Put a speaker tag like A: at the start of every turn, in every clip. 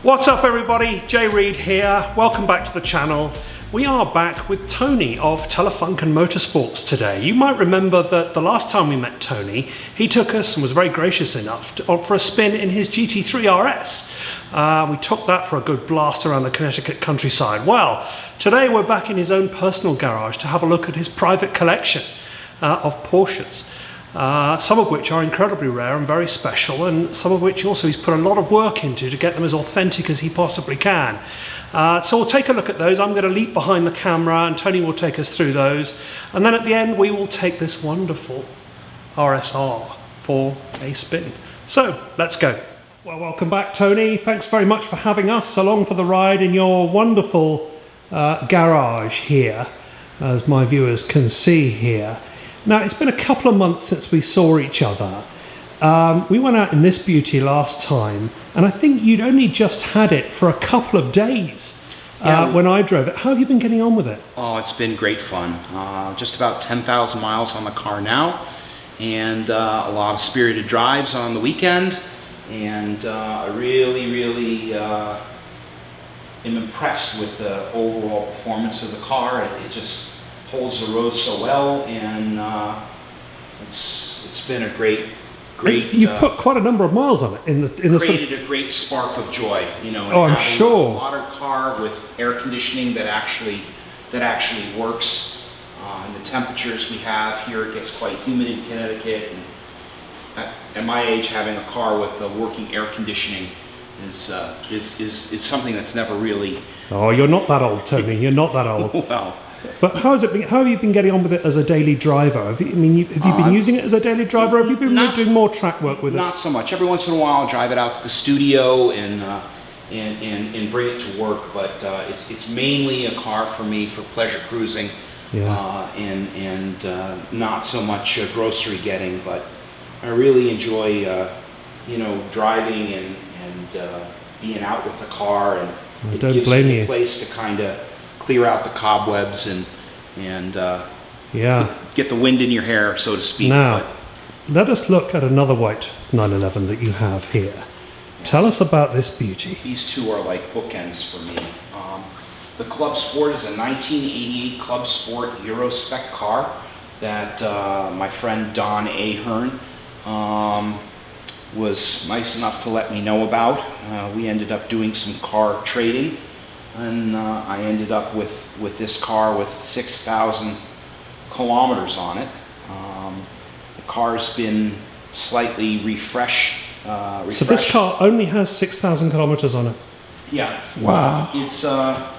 A: What's up everybody, Jay Reed here. Welcome back to the channel. We are back with Tony of Telefunken Motorsports today. You might remember that the last time we met Tony, he took us and was very gracious enough for a spin in his GT3 RS. We took that for a good blast around the Connecticut countryside. Well, today we're back in his own personal garage to have a look at his private collection of Porsches. Some of which are incredibly rare and very special, and some of which also he's put a lot of work into to get them as authentic as he possibly can. So we'll take a look at those. I'm going to leap behind the camera and Tony will take us through those, and then at the end we will take this wonderful RSR for a spin. So let's go. Well, welcome back Tony. Thanks very much for having us along for the ride in your wonderful garage here, as my viewers can see here. Now, it's been a couple of months since we saw each other. We went out in this beauty last time, and I think you'd only just had it for a couple of days when I drove it. How have you been getting on with it?
B: Oh, it's been great fun. Just about 10,000 miles on the car now, and a lot of spirited drives on the weekend. And I really am impressed with the overall performance of the car. It just holds the road so well, and it's been a great.
A: You've put quite a number of miles on it in the
B: created a great spark of joy, you know.
A: Oh, I'm sure.
B: A modern car with air conditioning that actually works. And the temperatures we have here, it gets quite humid in Connecticut, and at my age, having a car with working air conditioning is something that's never really.
A: Oh, you're not that old, Tony. You're not that old.
B: Well.
A: But how have you been getting on with it as a daily driver? Have you been using it as a daily driver? Or have you been doing more track work with it?
B: Not so much. Every once in a while, I'll drive it out to the studio and bring it to work. But it's mainly a car for me for pleasure cruising, and not so much grocery getting. But I really enjoy driving and being out with the car, and it gives me a place to kind of clear out the cobwebs and get the wind in your hair, so to speak.
A: Now, let us look at another white 911 that you have here. Yeah. Tell us about this beauty.
B: These two are like bookends for me. The Club Sport is a 1988 Club Sport Euro spec car that my friend Don Ahern was nice enough to let me know about. We ended up doing some car trading, and I ended up with this car with 6,000 kilometers on it. The car's been slightly refreshed. So
A: this car only has 6,000 kilometers on it?
B: Yeah.
A: Wow.
B: It's a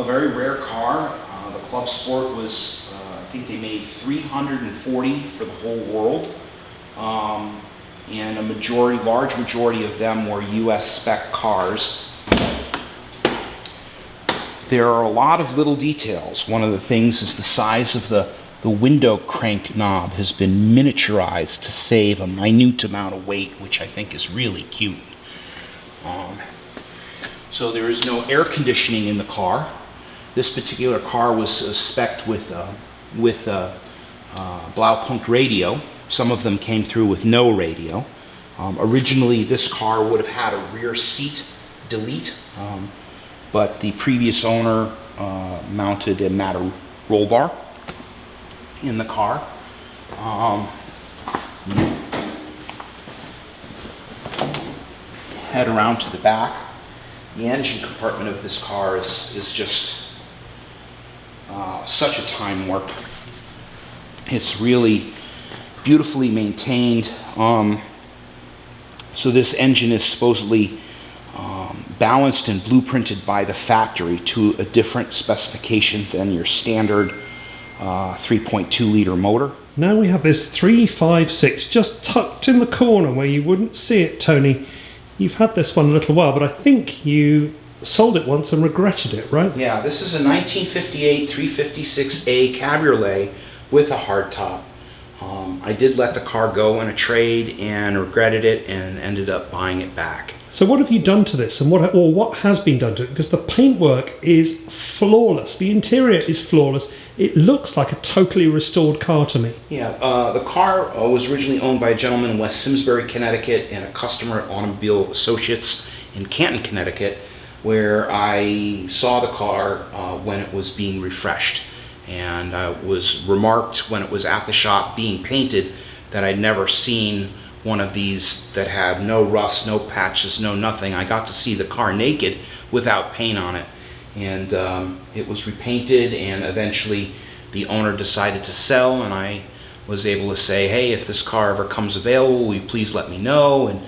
B: very rare car. The Club Sport was, I think they made 340 for the whole world. And a large majority of them were US spec cars. There are a lot of little details. One of the things is the size of the window crank knob has been miniaturized to save a minute amount of weight, which I think is really cute. So there is no air conditioning in the car. This particular car was spec'd with Blaupunkt radio. Some of them came through with no radio. Originally, this car would have had a rear seat delete. But the previous owner mounted a matter roll bar in the car. Head around to the back. The engine compartment of this car is just such a time warp. It's really beautifully maintained. So this engine is supposedly balanced and blueprinted by the factory to a different specification than your standard 3.2 liter motor.
A: Now we have this 356 just tucked in the corner where you wouldn't see it, Tony. You've had this one a little while, but I think you sold it once and regretted it, right?
B: Yeah, this is a 1958 356A Cabriolet with a hardtop. I did let the car go in a trade and regretted it and ended up buying it back.
A: So what have you done to this, and what has been done to it? Because the paintwork is flawless. The interior is flawless. It looks like a totally restored car to me.
B: Yeah, the car was originally owned by a gentleman in West Simsbury, Connecticut, and a customer at Automobile Associates in Canton, Connecticut, where I saw the car when it was being refreshed, and was remarked when it was at the shop being painted that I'd never seen one of these that had no rust, no patches, no nothing. I got to see the car naked without paint on it, and it was repainted, and eventually the owner decided to sell, and I was able to say, hey, if this car ever comes available, will you please let me know? And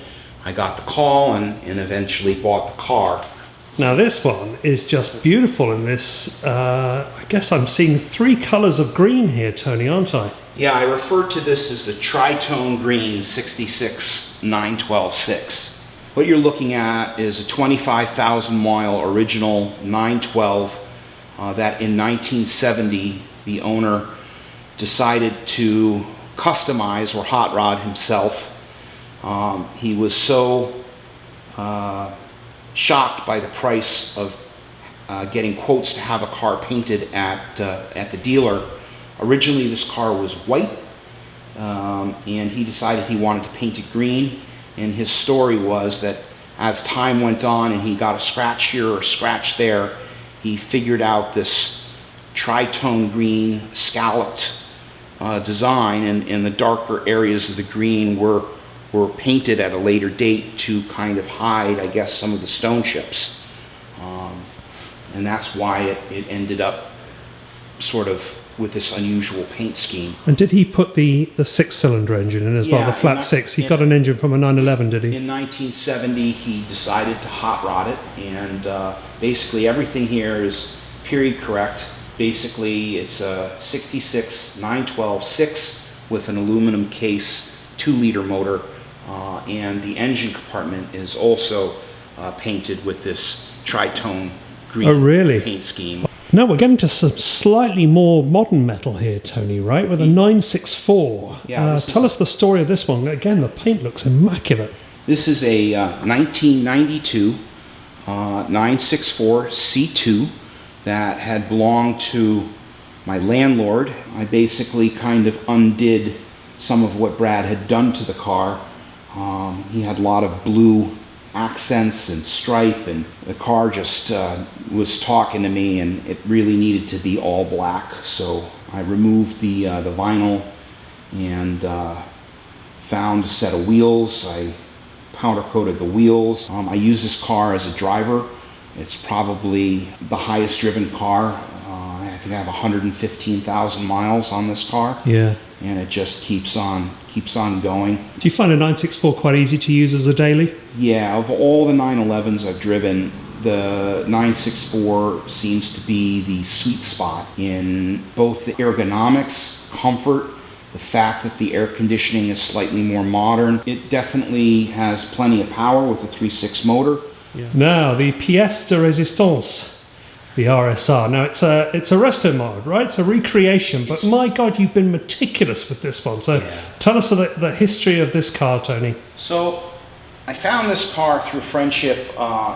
B: I got the call and eventually bought the car.
A: Now this one is just beautiful in this, I guess I'm seeing 3 colors of green here, Tony, aren't I?
B: Yeah, I refer to this as the Triton Green 66 912 6. What you're looking at is a 25,000 mile original 912 that in 1970 the owner decided to customize or hot rod himself. He was so shocked by the price of getting quotes to have a car painted at the dealer. Originally this car was white, and he decided he wanted to paint it green, and his story was that as time went on and he got a scratch here or a scratch there, he figured out this tritone green scalloped design, and the darker areas of the green were painted at a later date to kind of hide, I guess, some of the stone chips. And that's why it ended up sort of with this unusual paint scheme.
A: And did he put the 6-cylinder engine in as well, the flat 6? He got an engine from a 911, did he?
B: In 1970, he decided to hot rod it, and basically everything here is period correct. Basically, it's a 66 912 6 with an aluminum case, 2-liter motor, and the engine compartment is also painted with this tritone green paint scheme.
A: Now we're getting to some slightly more modern metal here, Tony, right? With a 964.
B: Yeah,
A: tell us the story of this one. Again, the paint looks immaculate.
B: This is a 1992 964 C2 that had belonged to my landlord. I basically kind of undid some of what Brad had done to the car. He had a lot of blue accents and stripe, and the car just was talking to me, and it really needed to be all black. So I removed the vinyl and found a set of wheels. I powder coated the wheels. I use this car as a driver. It's probably the highest driven car. I think I have 115,000 miles on this car. Yeah. And it just keeps on going. Do
A: you find a 964 quite easy to use as a daily?
B: Yeah, of all the 911s I've driven, the 964 seems to be the sweet spot in both the ergonomics, comfort, the fact that the air conditioning is slightly more modern. It definitely has plenty of power with a 3.6 motor.
A: Yeah. Now, the pièce de résistance, the RSR. Now, it's a Restomod, right? It's a recreation, but my God, you've been meticulous with this one. So tell us the history of this car, Tony.
B: So I found this car through friendship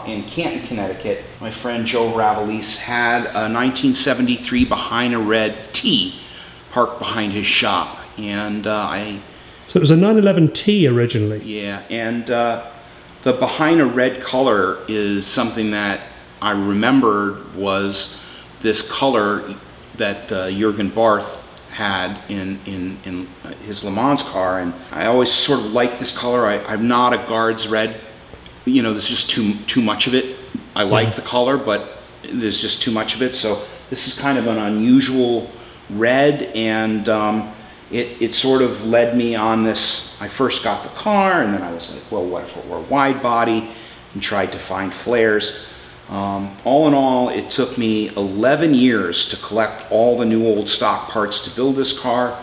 B: in Canton, Connecticut. My friend Joe Ravelise had a 1973 Behind a Red T parked behind his shop, and So
A: it was a 911T originally.
B: Yeah, and the Behind a Red color is something that I remembered was this color that Jürgen Barth had in his Le Mans car, and I always sort of like this color. I'm not a Guards red, you know, there's just too much of it. I like the color, but there's just too much of it. So this is kind of an unusual red, and it sort of led me on this. I first got the car, and then I was like, well, what if it were wide body, and tried to find flares. All in all, it took me 11 years to collect all the new old stock parts to build this car,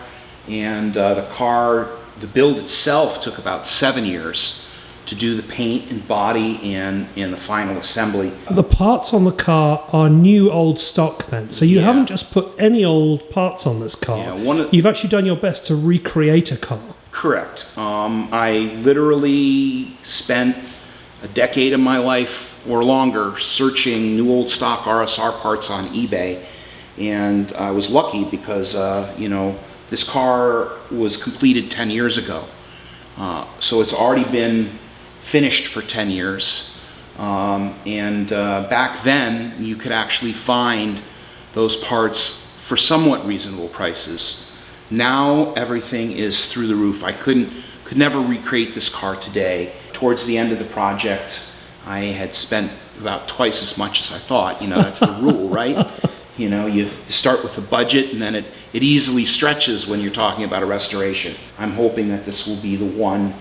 B: and the build itself took about 7 years to do the paint and body and the final assembly.
A: The parts on the car are new old stock then, so you haven't just put any old parts on this car. Yeah, you've actually done your best to recreate a car.
B: Correct. I literally spent a decade of my life or longer searching new old stock RSR parts on eBay, and I was lucky because you know, this car was completed 10 years ago, so it's already been finished for 10 years. Back then, you could actually find those parts for somewhat reasonable prices. Now everything is through the roof. I could never recreate this car today. Towards the end of the project, I had spent about twice as much as I thought. You know, that's the rule, right? You know, you start with a budget and then it easily stretches when you're talking about a restoration. I'm hoping that this will be the one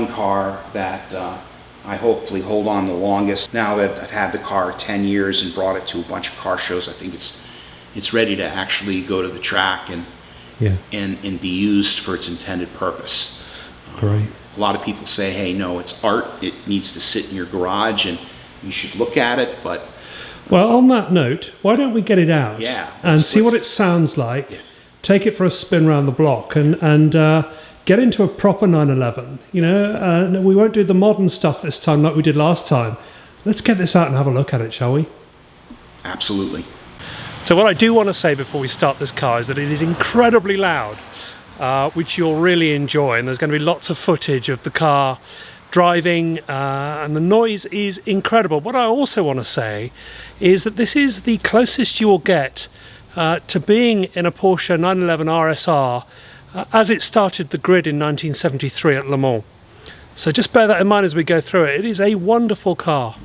B: car that I hopefully hold on the longest. Now that I've had the car 10 years and brought it to a bunch of car shows, I think it's ready to actually go to the track and be used for its intended purpose.
A: Great.
B: A lot of people say, hey, no, it's art. It needs to sit in your garage and you should look at it, but...
A: Well, on that note, why don't we get it out and see what it sounds like, take it for a spin around the block and get into a proper 911. You know, we won't do the modern stuff this time like we did last time. Let's get this out and have a look at it, shall we?
B: Absolutely.
A: So what I do want to say before we start this car is that it is incredibly loud, which you'll really enjoy, and there's going to be lots of footage of the car driving, and the noise is incredible. What I also want to say is that this is the closest you will get to being in a Porsche 911 RSR as it started the grid in 1973 at Le Mans. So just bear that in mind as we go through it. It is a wonderful car.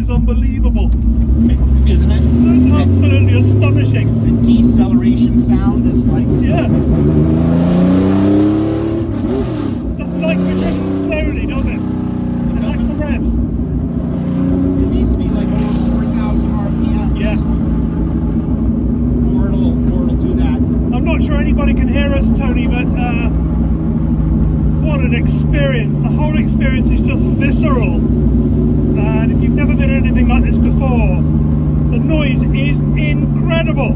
A: Unbelievable,
B: isn't it?
A: It's absolutely astonishing.
B: The deceleration sound is like...
A: Yeah. Doesn't like to be driven slowly, does it? It likes the revs.
B: It needs to be like over 4,000 RPM.
A: Yeah.
B: Or it'll do that.
A: I'm not sure anybody can hear us, Tony, but what an experience. The whole experience is just visceral. And if you've never been in anything like this before, the noise is incredible,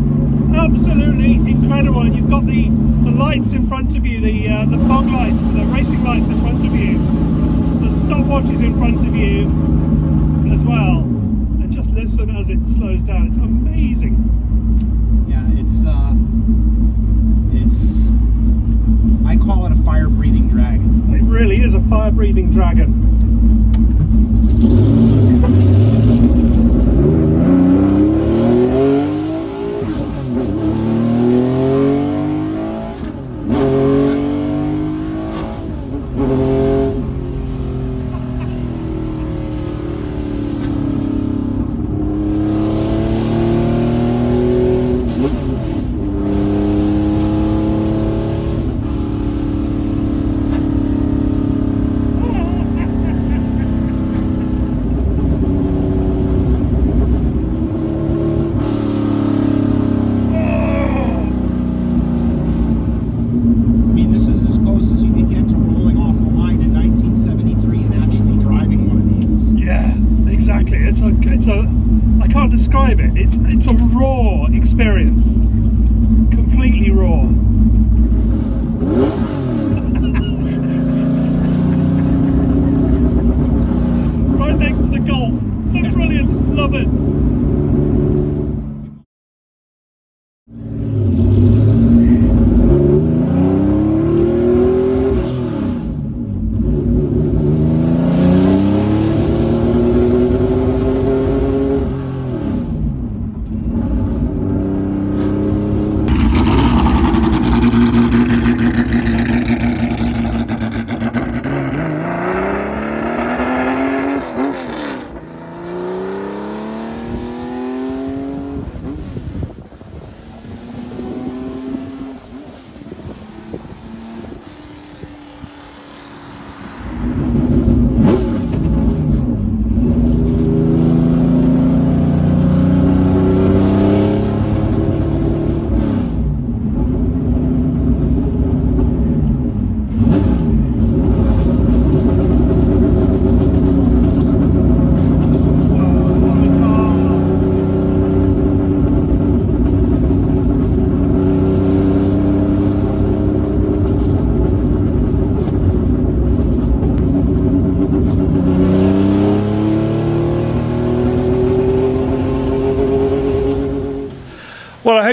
A: absolutely incredible. And you've got the lights in front of you, the fog lights, the racing lights in front of you, the stopwatches in front of you as well. And just listen as it slows down. It's amazing.
B: Yeah, I call it a fire-breathing dragon.
A: It really is a fire-breathing dragon. I can't describe it. It's a raw experience, completely raw. Right next to the Golf. Oh, brilliant! Love it.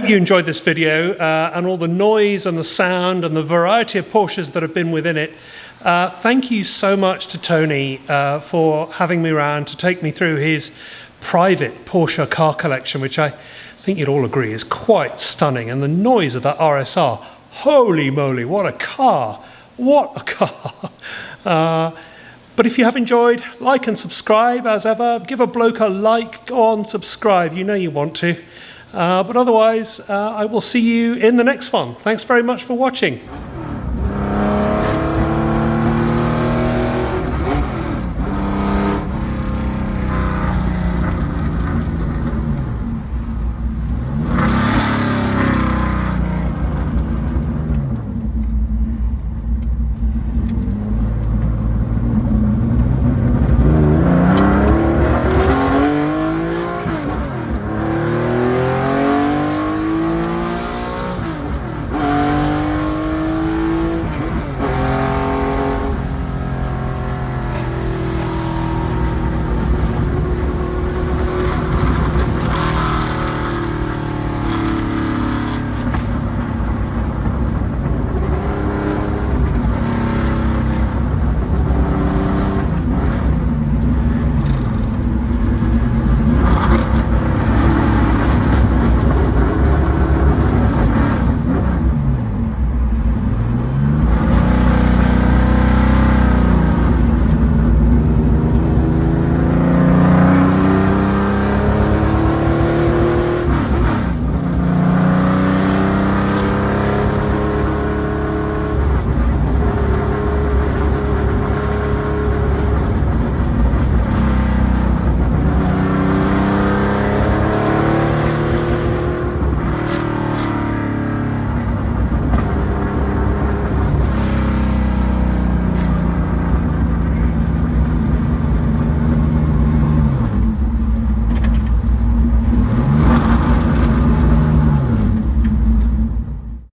A: hope you enjoyed this video and all the noise and the sound and the variety of Porsches that have been within it. Thank you so much to Tony for having me around to take me through his private Porsche car collection, which I think you'd all agree is quite stunning. And the noise of that RSR, holy moly, what a car! What a car! But if you have enjoyed, like and subscribe as ever. Give a bloke a like, go on, subscribe, you know you want to. But otherwise, I will see you in the next one. Thanks very much for watching.